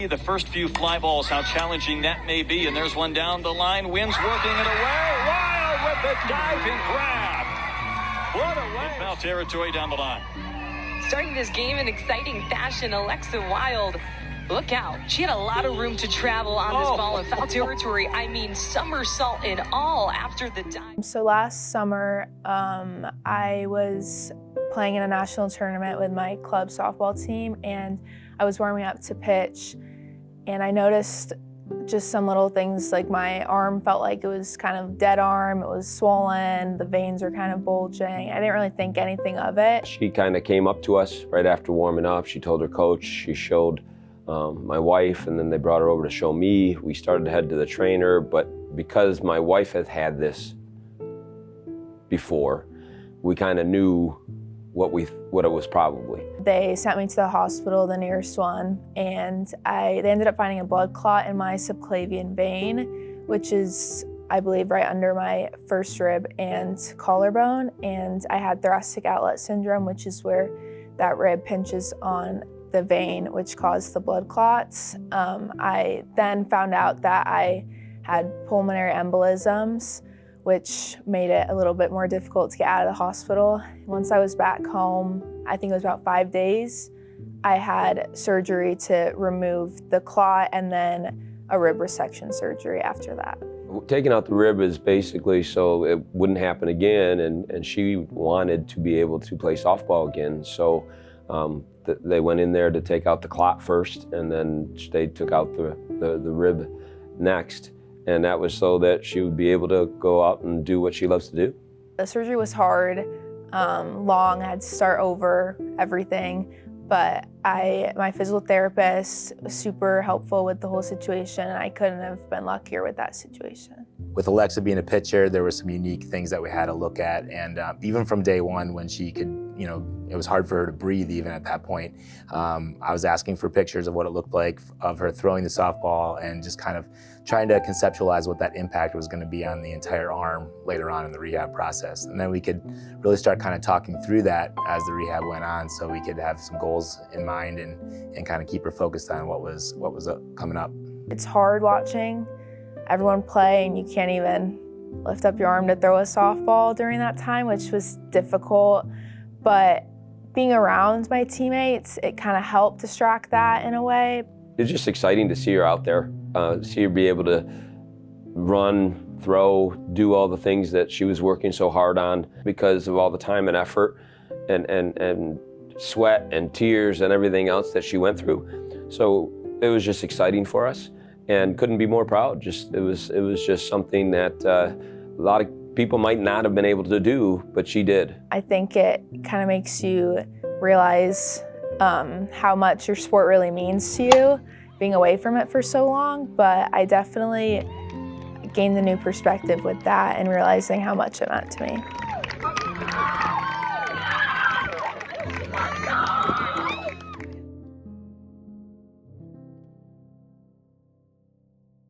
The first few fly balls, how challenging that may be, and there's one down the line. Wind's working it away. Wilde with the diving grab. What a way. Foul territory down the line. Starting this game in exciting fashion, Alexa Wilde, look out. She had a lot of room to travel on this ball in foul territory. I mean, somersault and all after the dive. So last summer, I was playing in a national tournament with my club softball team, and I was warming up to pitch, and I noticed just some little things, like my arm felt like it was kind of dead arm, it was swollen, the veins were kind of bulging. I didn't really think anything of it. She kind of came up to us right after warming up. She told her coach, she showed my wife, and then they brought her over to show me. We started to head to the trainer, but because my wife had had this before, we kind of knew what it was probably. They sent me to the hospital, the nearest one, and they ended up finding a blood clot in my subclavian vein, which is, I believe, right under my first rib and collarbone. And I had thoracic outlet syndrome, which is where that rib pinches on the vein, which caused the blood clots. I then found out that I had pulmonary embolisms, which made it a little bit more difficult to get out of the hospital. Once I was back home, I think it was about 5 days, I had surgery to remove the clot and then a rib resection surgery after that. Taking out the rib is basically so it wouldn't happen again, and she wanted to be able to play softball again. So they went in there to take out the clot first, and then they took out the rib next. And that was so that she would be able to go out and do what she loves to do. The surgery was hard, long, I had to start over everything, but my physical therapist was super helpful with the whole situation, and I couldn't have been luckier with that situation. With Alexa being a pitcher, there were some unique things that we had to look at, and even from day one when she could, it was hard for her to breathe even at that point. I was asking for pictures of what it looked like of her throwing the softball and just kind of trying to conceptualize what that impact was going to be on the entire arm later on in the rehab process. And then we could really start kind of talking through that as the rehab went on, so we could have some goals in mind and kind of keep her focused on what was coming up. It's hard watching everyone play, and you can't even lift up your arm to throw a softball during that time, which was difficult. But being around my teammates, it kind of helped distract that in a way. It's just exciting to see her out there, see her be able to run, throw, do all the things that she was working so hard on because of all the time and effort and sweat and tears and everything else that she went through. So it was just exciting for us, and couldn't be more proud. It was just something that a lot of people might not have been able to do, but she did. I think it kind of makes you realize how much your sport really means to you, being away from it for so long, but I definitely gained a new perspective with that and realizing how much it meant to me.